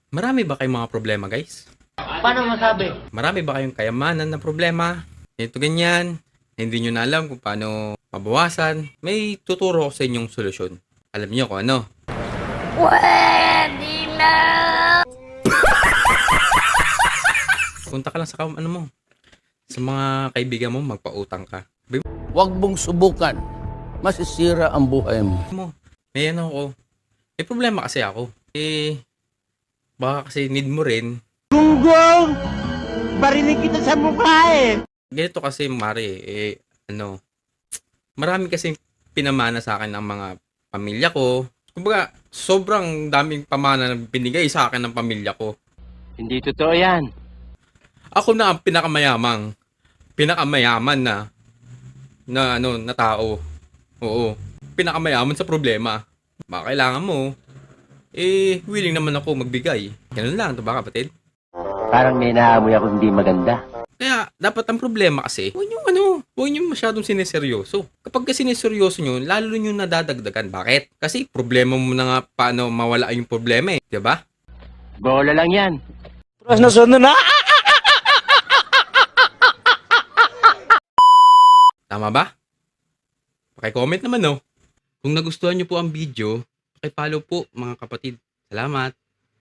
Marami ba kayong mga problema, guys? Paano masabi? Marami ba kayong kayamanan na problema? Ito ganyan. Hindi nyo na alam kung paano mabawasan. May tuturo ko sa inyong solusyon. Alam niyo kung ano? Pwede na! Punta ka lang sa ano mo. Sa mga kaibigan mo, magpautang ka. Huwag mong subukan. Masisira ang buhay mo. May ano ko. May problema kasi ako. Baka kasi need mo rin. Gunggong! Barinig kita sa mukha eh! Ganito kasi, Mare, marami kasi pinamana sa akin ng mga pamilya ko. Kumbaga, sobrang daming pamana na binigay sa akin ng pamilya ko. Hindi totoo yan. Ako na ang pinakamayaman na tao. Oo, pinakamayaman sa problema. Baka kailangan mo, willing naman ako magbigay. Ganun lang, ito ba kapatid? Parang may naamoy ako hindi maganda. Kaya, dapat ang problema kasi, huwag nyo masyadong sineseryoso. Kapag kasi sineseryoso nyo, lalo nyo nadadagdagan. Bakit? Kasi problema mo na nga paano mawala yung problema eh. Diba? Bola lang yan. Tapos na sunod na. Tama ba? Paki-comment naman no. Kung nagustuhan nyo po ang video, paki-follow po mga kapatid. Salamat!